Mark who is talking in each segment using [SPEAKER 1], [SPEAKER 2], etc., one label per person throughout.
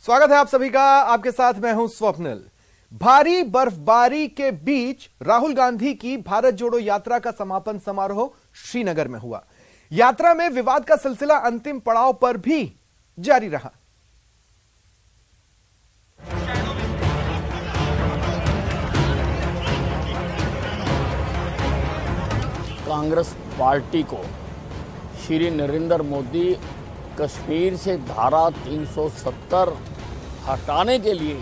[SPEAKER 1] स्वागत है आप सभी का। आपके साथ मैं हूं स्वप्निल। भारी बर्फबारी के बीच राहुल गांधी की भारत जोड़ो यात्रा का समापन समारोह श्रीनगर में हुआ। यात्रा में विवाद का सिलसिला अंतिम पड़ाव पर भी जारी रहा।
[SPEAKER 2] कांग्रेस पार्टी को श्री नरेंद्र मोदी कश्मीर से धारा 370 हटाने के लिए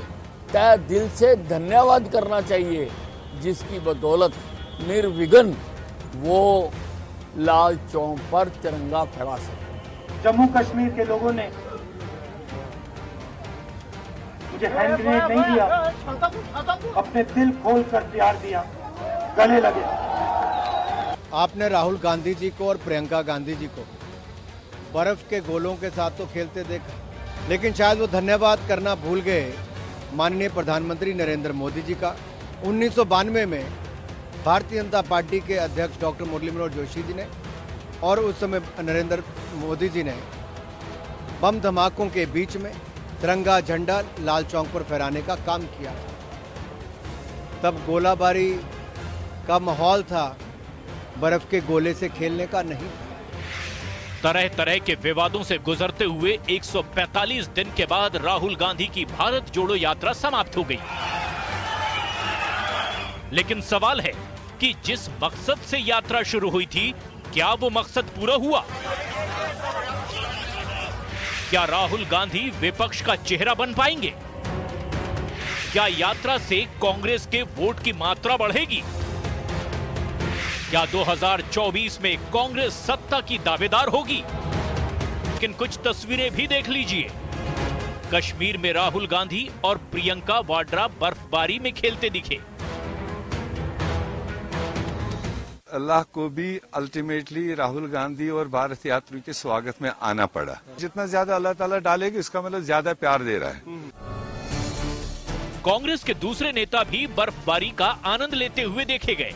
[SPEAKER 2] तहे दिल से धन्यवाद करना चाहिए, जिसकी बदौलत निर्विघ्न वो लाल चौक पर तिरंगा फहरा सके।
[SPEAKER 3] जम्मू कश्मीर के लोगों ने मुझे हैंड ग्रेनेड नहीं दिया, अपने दिल खोल कर प्यार दिया, गले लगे।
[SPEAKER 4] आपने राहुल गांधी जी को और प्रियंका गांधी जी को बर्फ के गोलों के साथ तो खेलते देखा, लेकिन शायद वो धन्यवाद करना भूल गए माननीय प्रधानमंत्री नरेंद्र मोदी जी का। 1992 में भारतीय जनता पार्टी के अध्यक्ष डॉक्टर मुरली मनोहर जोशी जी ने और उस समय नरेंद्र मोदी जी ने बम धमाकों के बीच में तिरंगा झंडा लाल चौक पर फहराने का काम किया। तब गोलाबारी का माहौल था, बर्फ के गोले से खेलने का नहीं।
[SPEAKER 5] तरह तरह के विवादों से गुजरते हुए 145 दिन के बाद राहुल गांधी की भारत जोड़ो यात्रा समाप्त हो गई। लेकिन सवाल है कि जिस मकसद से यात्रा शुरू हुई थी, क्या वो मकसद पूरा हुआ? क्या राहुल गांधी विपक्ष का चेहरा बन पाएंगे? क्या यात्रा से कांग्रेस के वोट की मात्रा बढ़ेगी? क्या 2024 में कांग्रेस सत्ता की दावेदार होगी? लेकिन कुछ तस्वीरें भी देख लीजिए। कश्मीर में राहुल गांधी और प्रियंका वाड्रा बर्फबारी में खेलते दिखे।
[SPEAKER 6] अल्लाह को भी अल्टीमेटली राहुल गांधी और भारत यात्री के स्वागत में आना पड़ा। जितना ज्यादा अल्लाह ताला डालेगी, इसका मतलब ज्यादा प्यार दे रहा है।
[SPEAKER 5] कांग्रेस के दूसरे नेता भी बर्फबारी का आनंद लेते हुए देखे गए।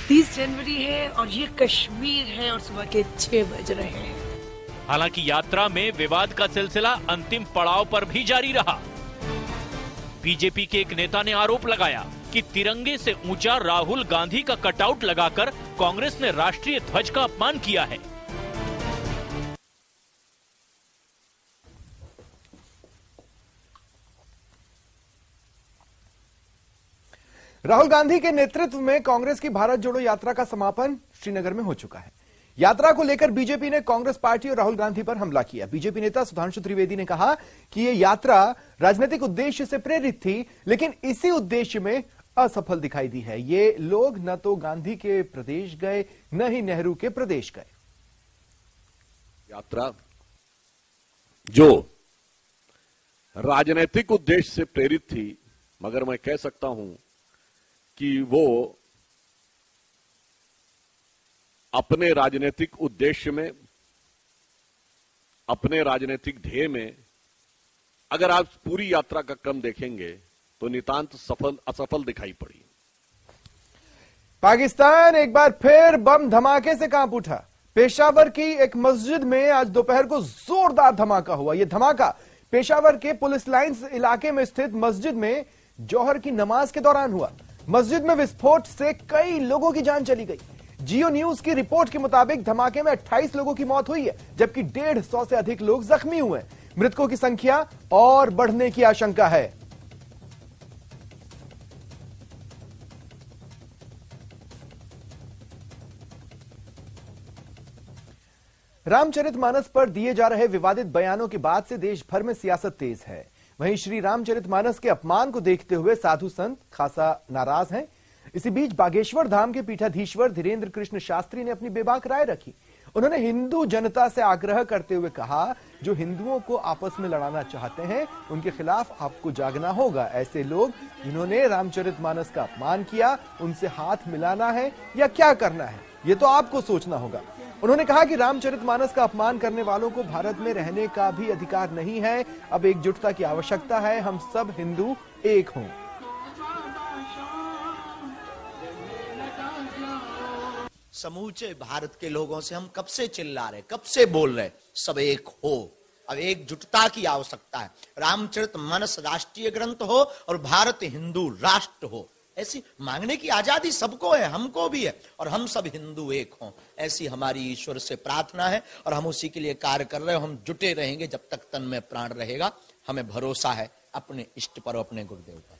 [SPEAKER 7] 30 जनवरी है और ये कश्मीर है और सुबह के 6 बज रहे हैं।
[SPEAKER 5] हालांकि यात्रा में विवाद का सिलसिला अंतिम पड़ाव पर भी जारी रहा। बीजेपी के एक नेता ने आरोप लगाया कि तिरंगे से ऊंचा राहुल गांधी का कटआउट लगाकर कांग्रेस ने राष्ट्रीय ध्वज का अपमान किया है।
[SPEAKER 1] राहुल गांधी के नेतृत्व में कांग्रेस की भारत जोड़ो यात्रा का समापन श्रीनगर में हो चुका है। यात्रा को लेकर बीजेपी ने कांग्रेस पार्टी और राहुल गांधी पर हमला किया। बीजेपी नेता सुधांशु त्रिवेदी ने कहा कि यह यात्रा राजनीतिक उद्देश्य से प्रेरित थी, लेकिन इसी उद्देश्य में असफल दिखाई दी है। ये लोग न तो गांधी के प्रदेश गए, न ही नेहरू के प्रदेश गए।
[SPEAKER 8] यात्रा जो राजनीतिक उद्देश्य से प्रेरित थी, मगर मैं कह सकता हूं कि वो अपने राजनीतिक उद्देश्य में, अपने राजनीतिक ध्येय में, अगर आप पूरी यात्रा का क्रम देखेंगे तो नितांत असफल दिखाई पड़ी।
[SPEAKER 1] पाकिस्तान एक बार फिर बम धमाके से कांप उठा। पेशावर की एक मस्जिद में आज दोपहर को जोरदार धमाका हुआ। यह धमाका पेशावर के पुलिस लाइंस इलाके में स्थित मस्जिद में जोहर की नमाज के दौरान हुआ। मस्जिद में विस्फोट से कई लोगों की जान चली गई। जियो न्यूज की रिपोर्ट के मुताबिक धमाके में 28 लोगों की मौत हुई है, जबकि 150 से अधिक लोग जख्मी हुए हैं। मृतकों की संख्या और बढ़ने की आशंका है। रामचरितमानस पर दिए जा रहे विवादित बयानों के बाद से देश भर में सियासत तेज है। वहीं श्री रामचरितमानस के अपमान को देखते हुए साधु संत खासा नाराज हैं। इसी बीच बागेश्वर धाम के पीठाधीश्वर धीरेन्द्र कृष्ण शास्त्री ने अपनी बेबाक राय रखी। उन्होंने हिंदू जनता से आग्रह करते हुए कहा, जो हिंदुओं को आपस में लड़ाना चाहते हैं, उनके खिलाफ आपको जागना होगा। ऐसे लोग जिन्होंने रामचरितमानस का अपमान किया, उनसे हाथ मिलाना है या क्या करना है, ये तो आपको सोचना होगा। उन्होंने कहा कि रामचरितमानस का अपमान करने वालों को भारत में रहने का भी अधिकार नहीं है। अब एकजुटता की आवश्यकता है। हम सब हिंदू एक हों।
[SPEAKER 9] समूचे भारत के लोगों से हम कब से चिल्ला रहे, कब से बोल रहे, सब एक हो। अब एकजुटता की आवश्यकता है। रामचरितमानस राष्ट्रीय ग्रंथ हो और भारत हिंदू राष्ट्र हो, ऐसी मांगने की आजादी सबको है, हमको भी है, और हम सब हिंदू एक हों, ऐसी हमारी ईश्वर से प्रार्थना है और हम उसी के लिए कार्य कर रहे हैं। हम जुटे रहेंगे जब तक तन में प्राण रहेगा। हमें भरोसा है अपने इष्ट पर, अपने गुरुदेव पर।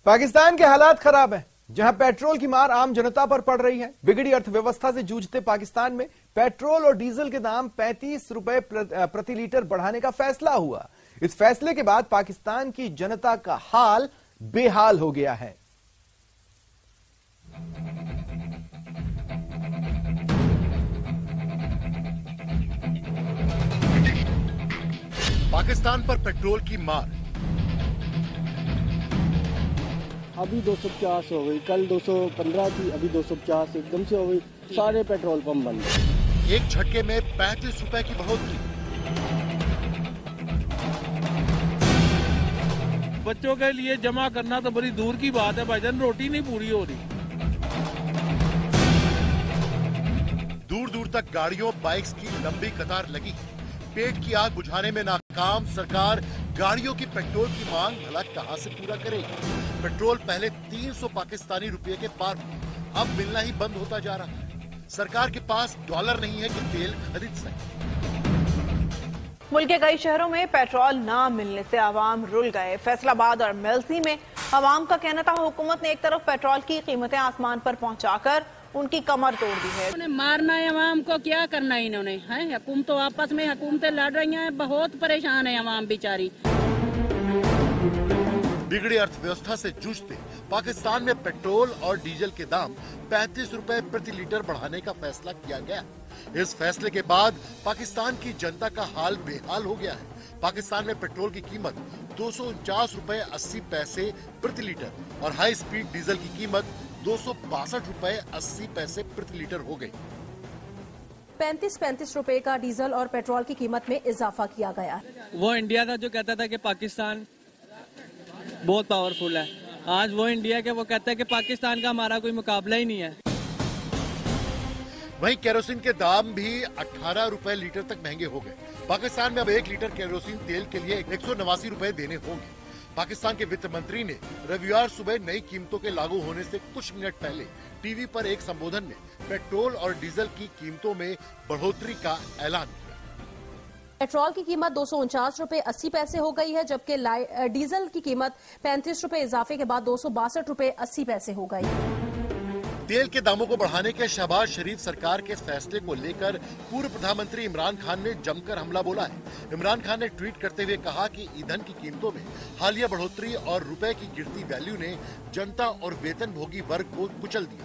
[SPEAKER 1] पाकिस्तान के हालात खराब हैं, जहां पेट्रोल की मार आम जनता पर पड़ रही है। बिगड़ी अर्थव्यवस्था से जूझते पाकिस्तान में पेट्रोल और डीजल के दाम 35 रुपए प्रति लीटर बढ़ाने का फैसला हुआ। इस फैसले के बाद पाकिस्तान की जनता का हाल बेहाल हो गया है।
[SPEAKER 10] पाकिस्तान पर पेट्रोल की मार।
[SPEAKER 11] अभी 250 हो गई, कल 215 थी, अभी 250 एकदम से हो गई। सारे पेट्रोल पंप बंद।
[SPEAKER 10] एक झटके में 35 रुपए की बढ़ोतरी।
[SPEAKER 12] बच्चों के लिए जमा करना तो बड़ी दूर की बात है भाईजान, रोटी नहीं पूरी हो रही।
[SPEAKER 10] दूर दूर तक गाड़ियों बाइक्स की लंबी कतार लगी। पेट की आग बुझाने में नाकाम सरकार गाड़ियों की पेट्रोल की मांग भला कहां से पूरा करेगी। पेट्रोल पहले 300 पाकिस्तानी रुपए के पार, अब मिलना ही बंद होता जा रहा है। सरकार के पास डॉलर नहीं है कि तेल खरीद सके।
[SPEAKER 13] मुल्क के कई शहरों में पेट्रोल न मिलने से आवाम रुल गए। फैसलाबाद और मेलसी में आवाम का कहना था हुकूमत ने एक तरफ पेट्रोल की कीमतें आसमान पर पहुंचाकर उनकी कमर तोड़ दी है।
[SPEAKER 14] उन्हें मारना है आवाम को, क्या करना है इन्होंने, हैं? हुकूमतों आपस में हुकूमतें लड़ रही हैं, बहुत परेशान है आवाम बेचारी।
[SPEAKER 10] बिगड़ी अर्थव्यवस्था से जूझते पाकिस्तान में पेट्रोल और डीजल के दाम 35 रुपए प्रति लीटर बढ़ाने का फैसला किया गया। इस फैसले के बाद पाकिस्तान की जनता का हाल बेहाल हो गया है। पाकिस्तान में पेट्रोल की कीमत 249 रुपए 80 पैसे प्रति लीटर और हाई स्पीड डीजल की कीमत 262 रुपए 80 पैसे प्रति लीटर हो गई।
[SPEAKER 15] 35 रुपए का डीजल और पेट्रोल की कीमत में इजाफा किया गया।
[SPEAKER 12] वो इंडिया था जो कहता था कि पाकिस्तान बहुत पावरफुल है, आज वो इंडिया के वो कहता है कि पाकिस्तान का हमारा कोई मुकाबला ही नहीं है।
[SPEAKER 10] वहीं केरोसिन के दाम भी 18 रुपए लीटर तक महंगे हो गए। पाकिस्तान में अब 1 लीटर केरोसिन तेल के लिए 189 रुपए देने होंगे। पाकिस्तान के वित्त मंत्री ने रविवार सुबह नई कीमतों के लागू होने से कुछ मिनट पहले टीवी पर एक संबोधन में पेट्रोल और डीजल की कीमतों में बढ़ोतरी का ऐलान किया।
[SPEAKER 15] पेट्रोल की कीमत 249 रुपए 80 पैसे हो गई है, जबकि डीजल की कीमत 35 रुपए इजाफे के बाद 262 रुपए 80 पैसे हो गई।
[SPEAKER 10] तेल के दामों को बढ़ाने के शहबाज शरीफ सरकार के फैसले को लेकर पूर्व प्रधानमंत्री इमरान खान ने जमकर हमला बोला है। इमरान खान ने ट्वीट करते हुए कहा कि ईंधन की कीमतों में हालिया बढ़ोतरी और रुपए की गिरती वैल्यू ने जनता और वेतनभोगी वर्ग को कुचल दिया।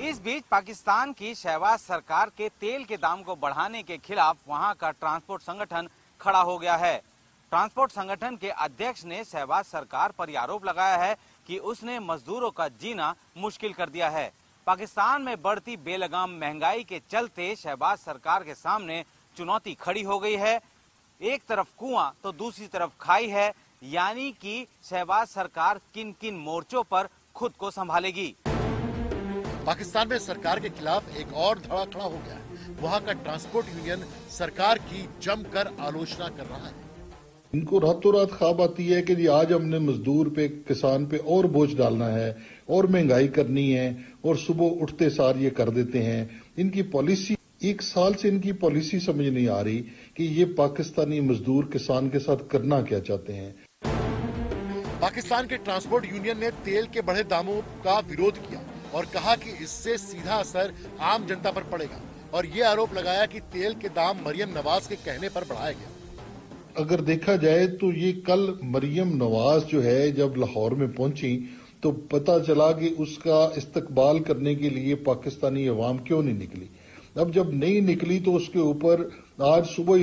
[SPEAKER 16] इस बीच पाकिस्तान की शहबाज सरकार के तेल के दाम को बढ़ाने के खिलाफ वहां का ट्रांसपोर्ट संगठन खड़ा हो गया है। ट्रांसपोर्ट संगठन के अध्यक्ष ने शहबाज सरकार पर आरोप लगाया है कि उसने मजदूरों का जीना मुश्किल कर दिया है। पाकिस्तान में बढ़ती बेलगाम महंगाई के चलते शहबाज सरकार के सामने चुनौती खड़ी हो गई है। एक तरफ कुआं तो दूसरी तरफ खाई है, यानी कि शहबाज सरकार किन किन मोर्चों पर खुद को संभालेगी।
[SPEAKER 10] पाकिस्तान में सरकार के खिलाफ एक और धड़ा खड़ा हो गया है। वहाँ का ट्रांसपोर्ट यूनियन सरकार की जमकर आलोचना कर रहा है।
[SPEAKER 17] इनको रातों रात ख्वाब आती है कि जी आज हमने मजदूर पे, किसान पे और बोझ डालना है और महंगाई करनी है, और सुबह उठते सार ये कर देते हैं। इनकी पॉलिसी, एक साल से इनकी पॉलिसी समझ नहीं आ रही कि ये पाकिस्तानी मजदूर किसान के साथ करना क्या चाहते हैं।
[SPEAKER 10] पाकिस्तान के ट्रांसपोर्ट यूनियन ने तेल के बढ़े दामों का विरोध किया और कहा कि इससे सीधा असर आम जनता पर पड़ेगा, और ये आरोप लगाया कि तेल के दाम मरियम नवाज के कहने पर बढ़ाया गया।
[SPEAKER 17] अगर देखा जाए तो ये कल मरियम नवाज जो है जब लाहौर में पहुंची तो पता चला कि उसका इस्तकबाल करने के लिए पाकिस्तानी अवाम क्यों नहीं निकली। अब जब नहीं निकली तो उसके ऊपर आज सुबह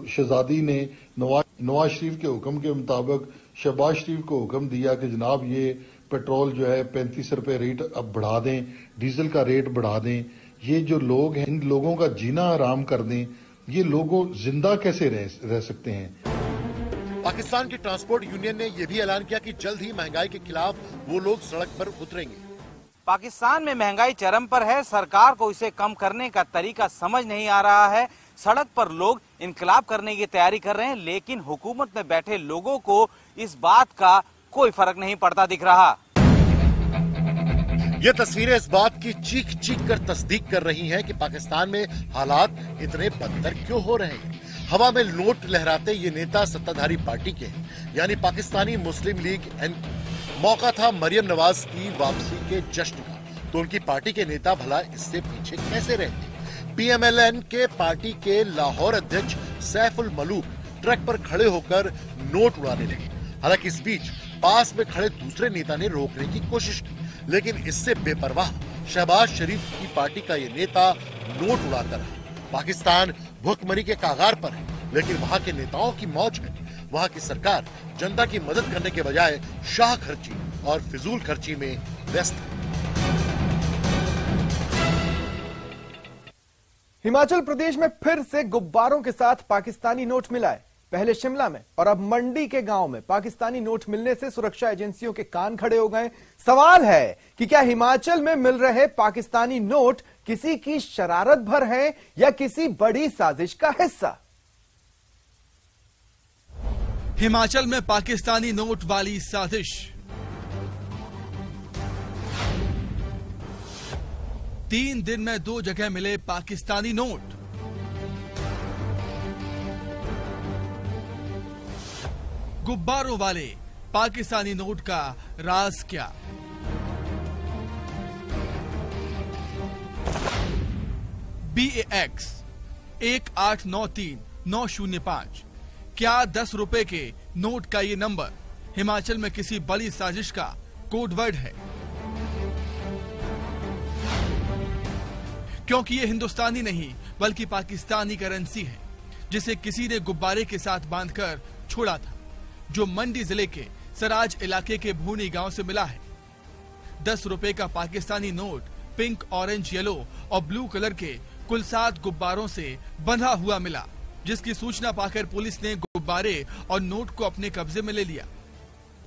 [SPEAKER 17] शहजादी ने नवाज शरीफ के हुक्म के मुताबिक शहबाज शरीफ को हुक्म दिया कि जनाब ये पेट्रोल जो है 35 रुपए रेट अब बढ़ा दें, डीजल का रेट बढ़ा दें, ये जो लोग हैं इन लोगों का जीना आराम कर दें। ये लोगों जिंदा कैसे रह सकते हैं।
[SPEAKER 10] पाकिस्तान के ट्रांसपोर्ट यूनियन ने यह भी ऐलान किया कि जल्द ही महंगाई के खिलाफ वो लोग सड़क पर उतरेंगे।
[SPEAKER 16] पाकिस्तान में महंगाई चरम पर है, सरकार को इसे कम करने का तरीका समझ नहीं आ रहा है। सड़क पर लोग इनकलाब करने की तैयारी कर रहे हैं, लेकिन हुकूमत में बैठे लोगों को इस बात का कोई फर्क नहीं पड़ता दिख रहा।
[SPEAKER 10] ये तस्वीरें इस बात की चीख चीख कर तस्दीक कर रही हैं कि पाकिस्तान में हालात इतने बदतर क्यों हो रहे हैं। हवा में नोट लहराते ये नेता सत्ताधारी पार्टी के हैं, यानी पाकिस्तानी मुस्लिम लीग एन। मौका था मरियम नवाज की वापसी के जश्न का, तो उनकी पार्टी के नेता भला इससे पीछे कैसे रहते। पीएमएलएन के पार्टी के लाहौर अध्यक्ष सैफुल मलूक ट्रक पर खड़े होकर नोट उड़ाने लगे। हालांकि इस बीच पास में खड़े दूसरे नेता ने रोकने की कोशिश की, लेकिन इससे बेपरवाह शहबाज शरीफ की पार्टी का ये नेता नोट उड़ाता रहा। पाकिस्तान भुखमरी के कागार पर है, लेकिन वहाँ के नेताओं की मौज है। वहाँ की सरकार जनता की मदद करने के बजाय शाह खर्ची और फिजूल खर्ची में व्यस्त है।
[SPEAKER 1] हिमाचल प्रदेश में फिर से गुब्बारों के साथ पाकिस्तानी नोट मिला है। पहले शिमला में और अब मंडी के गांव में पाकिस्तानी नोट मिलने से सुरक्षा एजेंसियों के कान खड़े हो गए। सवाल है कि क्या हिमाचल में मिल रहे पाकिस्तानी नोट किसी की शरारत भर है या किसी बड़ी साजिश का हिस्सा।
[SPEAKER 18] हिमाचल में पाकिस्तानी नोट वाली साजिश। तीन दिन में 2 जगह मिले पाकिस्तानी नोट। गुब्बारों वाले पाकिस्तानी नोट का राज क्या। BAX 1893905 क्या 10 रुपए के नोट का ये नंबर हिमाचल में किसी बड़ी साजिश का कोडवर्ड है? क्योंकि ये हिंदुस्तानी नहीं बल्कि पाकिस्तानी करेंसी है, जिसे किसी ने गुब्बारे के साथ बांधकर छोड़ा था, जो मंडी जिले के सराज इलाके के भूनी गांव से मिला है। 10 रुपए का Pakistani note pink, orange, yellow और ब्लू कलर के कुल 7 गुब्बारों से बंधा हुआ मिला, जिसकी सूचना पाकर पुलिस ने गुब्बारे और नोट को अपने कब्जे में ले लिया।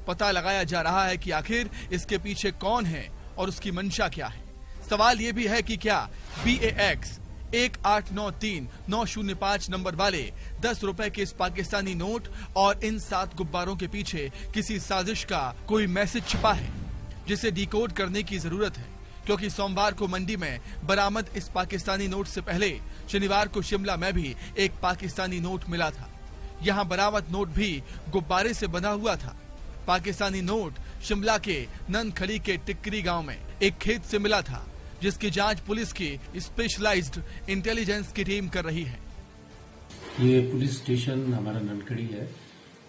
[SPEAKER 18] पता लगाया जा रहा है कि आखिर इसके पीछे कौन है और उसकी मंशा क्या है। सवाल ये भी है कि क्या BAX 1893905 नंबर वाले 10 रुपए के इस पाकिस्तानी नोट और इन 7 गुब्बारों के पीछे किसी साजिश का कोई मैसेज छिपा है, जिसे डिकोड करने की जरूरत है। क्योंकि सोमवार को मंडी में बरामद इस पाकिस्तानी नोट से पहले शनिवार को शिमला में भी एक पाकिस्तानी नोट मिला था। यहाँ बरामद नोट भी गुब्बारे से बंधा हुआ था। पाकिस्तानी नोट शिमला के ननखड़ी के टिक्करी गांव में एक खेत से मिला था, जिसकी जांच पुलिस की स्पेशलाइज्ड इंटेलिजेंस की टीम कर रही है।
[SPEAKER 19] ये पुलिस स्टेशन हमारा ननखड़ी है,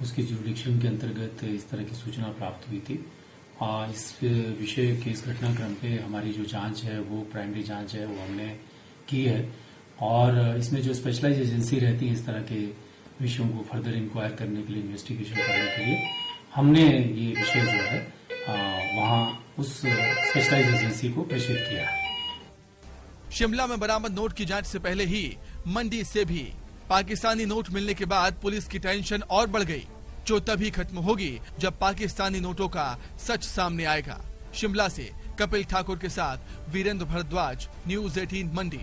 [SPEAKER 19] उसकी जुरिडिक्शन के अंतर्गत इस तरह की सूचना प्राप्त हुई थी। इस विषय के इस घटनाक्रम पे हमारी जो जांच है, वो प्राइमरी जांच है, वो हमने की है। और इसमें जो स्पेशलाइज्ड एजेंसी रहती है इस तरह के विषयों को फर्दर इंक्वायर करने के लिए, इन्वेस्टिगेशन करने के लिए, हमने ये विषय जो है वहाँ उस स्पेशलाइज्ड एजेंसी को प्रेषित किया है।
[SPEAKER 18] शिमला में बरामद नोट की जांच से पहले ही मंडी से भी पाकिस्तानी नोट मिलने के बाद पुलिस की टेंशन और बढ़ गई, जो तभी खत्म होगी जब पाकिस्तानी नोटों का सच सामने आएगा। शिमला से कपिल ठाकुर के साथ वीरेंद्र भारद्वाज, न्यूज़ 18 मंडी।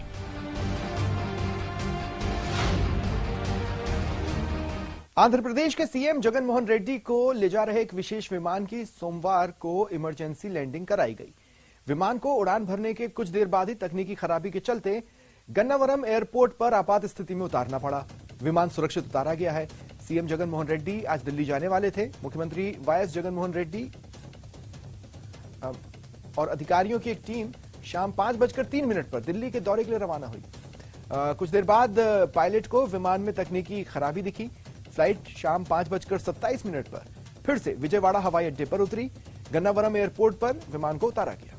[SPEAKER 1] आंध्र प्रदेश के सीएम जगन मोहन रेड्डी को ले जा रहे एक विशेष विमान की सोमवार को इमरजेंसी लैंडिंग कराई गई। विमान को उड़ान भरने के कुछ देर बाद ही तकनीकी खराबी के चलते गन्नावरम एयरपोर्ट पर आपात स्थिति में उतारना पड़ा। विमान सुरक्षित उतारा गया है। सीएम जगन मोहन रेड्डी आज दिल्ली जाने वाले थे। मुख्यमंत्री वाईएस जगन मोहन रेड्डी और अधिकारियों की एक टीम शाम 5:03 पर दिल्ली के दौरे के लिए रवाना हुई। कुछ देर बाद पायलट को विमान में तकनीकी खराबी दिखी। फ्लाइट शाम 5:27 पर फिर से विजयवाड़ा हवाई अड्डे पर उतरी। गन्नावरम एयरपोर्ट पर विमान को उतारा गया।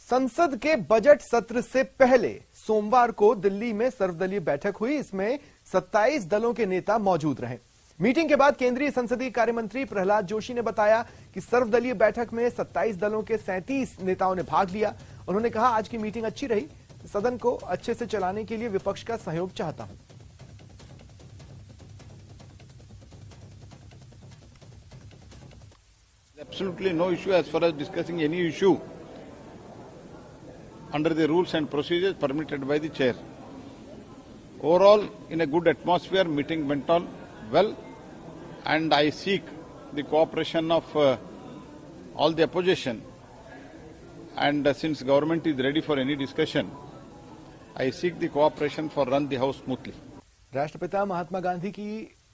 [SPEAKER 1] संसद के बजट सत्र से पहले सोमवार को दिल्ली में सर्वदलीय बैठक हुई। इसमें 27 दलों के नेता मौजूद रहे। मीटिंग के बाद केंद्रीय संसदीय कार्य मंत्री प्रहलाद जोशी ने बताया कि सर्वदलीय बैठक में 27 दलों के 37 नेताओं ने भाग लिया। उन्होंने कहा, आज की मीटिंग अच्छी रही। सदन को अच्छे से चलाने के लिए विपक्ष का सहयोग चाहता हूं।
[SPEAKER 20] absolutely no issue as far as discussing any issue under the rules and procedures permitted by the chair. Overall, in a good atmosphere, meeting went on well, and I seek the cooperation of all the opposition. And since government is ready for any discussion, I seek the cooperation for run the house smoothly.
[SPEAKER 1] राष्ट्रपिता महात्मा गांधी की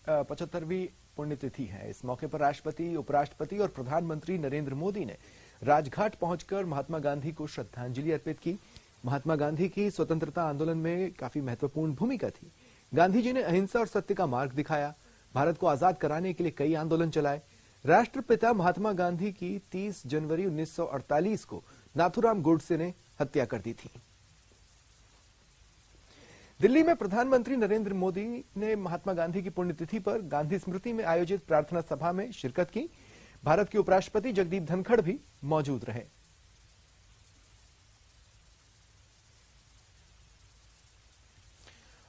[SPEAKER 1] 75वीं पुण्यतिथि है। इस मौके पर राष्ट्रपति, उपराष्ट्रपति और प्रधानमंत्री नरेंद्र मोदी ने राजघाट पहुंचकर महात्मा गांधी को श्रद्धांजलि अर्पित की। महात्मा गांधी की स्वतंत्रता आंदोलन में काफी महत्वपूर्ण भूमिका थी। गांधी जी ने अहिंसा और सत्य का मार्ग दिखाया, भारत को आजाद कराने के लिए कई आंदोलन चलाए। राष्ट्रपिता महात्मा गांधी की 30 जनवरी 1948 को नाथूराम गोडसे ने हत्या कर दी थी। दिल्ली में प्रधानमंत्री नरेंद्र मोदी ने महात्मा गांधी की पुण्यतिथि पर गांधी स्मृति में आयोजित प्रार्थना सभा में शिरकत की। भारत के उपराष्ट्रपति जगदीप धनखड़ भी मौजूद रहे।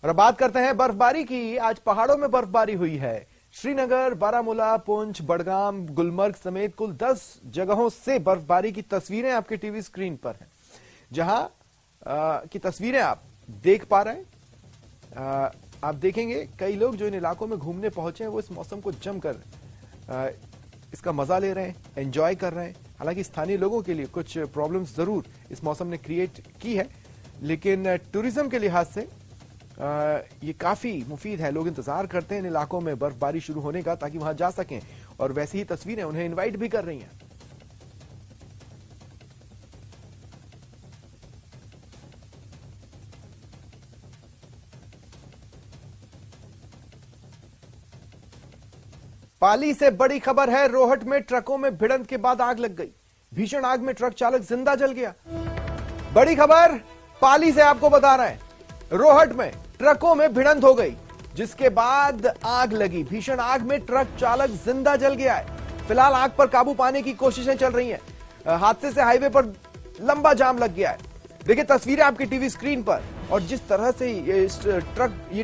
[SPEAKER 1] और अब बात करते हैं बर्फबारी की। आज पहाड़ों में बर्फबारी हुई है। श्रीनगर, बारामूला, पुंछ, बडगाम, गुलमर्ग समेत कुल 10 जगहों से बर्फबारी की तस्वीरें आपके टीवी स्क्रीन पर हैं, जहां की तस्वीरें आप देख पा रहे हैं। आप देखेंगे कई लोग जो इन इलाकों में घूमने पहुंचे हैं वो इस मौसम को जमकर इसका मजा ले रहे हैं, एंजॉय कर रहे हैं। हालांकि स्थानीय लोगों के लिए कुछ प्रॉब्लम्स जरूर इस मौसम ने क्रिएट की है, लेकिन टूरिज्म के लिहाज से ये काफी मुफीद है। लोग इंतजार करते हैं इन इलाकों में बर्फबारी शुरू होने का ताकि वहां जा सकें, और वैसी ही तस्वीरें उन्हें इनवाइट भी कर रही हैं। पाली से बड़ी खबर है। रोहट में ट्रकों में भिड़ंत के बाद आग लग गई। भीषण आग में ट्रक चालक जिंदा जल गया। बड़ी खबर पाली से आपको बता रहे हैं। रोहट में ट्रकों में भिड़ंत हो गई, जिसके बाद आग लगी। भीषण आग में ट्रक चालक जिंदा जल गया है। फिलहाल आग पर काबू पाने की कोशिशें चल रही हैं। हादसे से हाईवे पर लंबा जाम लग गया है। देखिए तस्वीरें आपकी टीवी स्क्रीन पर, और जिस तरह से ये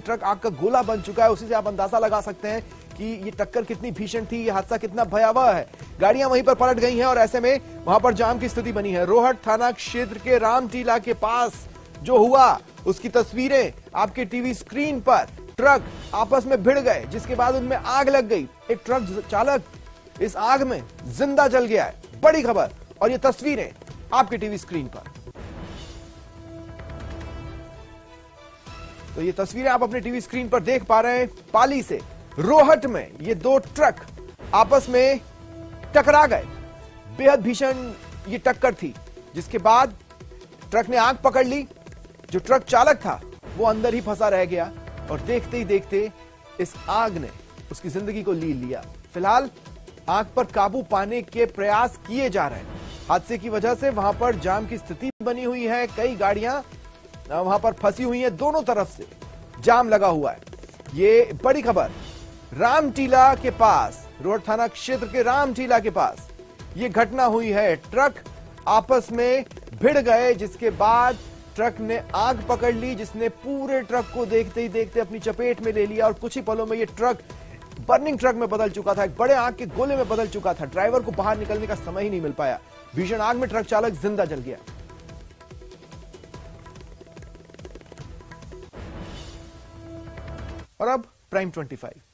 [SPEAKER 1] ट्रक आग का गोला बन चुका है, उसी से आप अंदाजा लगा सकते हैं कि ये टक्कर कितनी भीषण थी, ये हादसा कितना भयावह है। गाड़ियां वहीं पर पलट गई हैं और ऐसे में वहां पर जाम की स्थिति बनी है। रोहट थाना क्षेत्र के रामटीला के पास जो हुआ, उसकी तस्वीरें आपके टीवी स्क्रीन पर। ट्रक आपस में भिड़ गए, जिसके बाद उनमें आग लग गई। एक ट्रक चालक इस आग में जिंदा जल गया है। बड़ी खबर, और ये तस्वीरें आपके टीवी स्क्रीन पर। तो ये तस्वीरें आप अपने टीवी स्क्रीन पर देख पा रहे हैं। पाली से रोहट में ये 2 ट्रक आपस में टकरा गए। बेहद भीषण ये टक्कर थी, जिसके बाद ट्रक ने आग पकड़ ली। जो ट्रक चालक था वो अंदर ही फंसा रह गया, और देखते ही देखते इस आग ने उसकी जिंदगी को ली लिया। फिलहाल आग पर काबू पाने के प्रयास किए जा रहे हैं। हादसे की वजह से वहां पर जाम की स्थिति बनी हुई है। कई गाड़ियां वहां पर फंसी हुई हैं, दोनों तरफ से जाम लगा हुआ है। ये बड़ी खबर रामटीला के पास, रोहट थाना क्षेत्र के रामटीला के पास ये घटना हुई है। ट्रक आपस में भिड़ गए, जिसके बाद ट्रक ने आग पकड़ ली, जिसने पूरे ट्रक को देखते ही देखते अपनी चपेट में ले लिया, और कुछ ही पलों में ये ट्रक बर्निंग ट्रक में बदल चुका था, एक बड़े आग के गोले में बदल चुका था। ड्राइवर को बाहर निकलने का समय ही नहीं मिल पाया। भीषण आग में ट्रक चालक जिंदा जल गया। और अब प्राइम 25।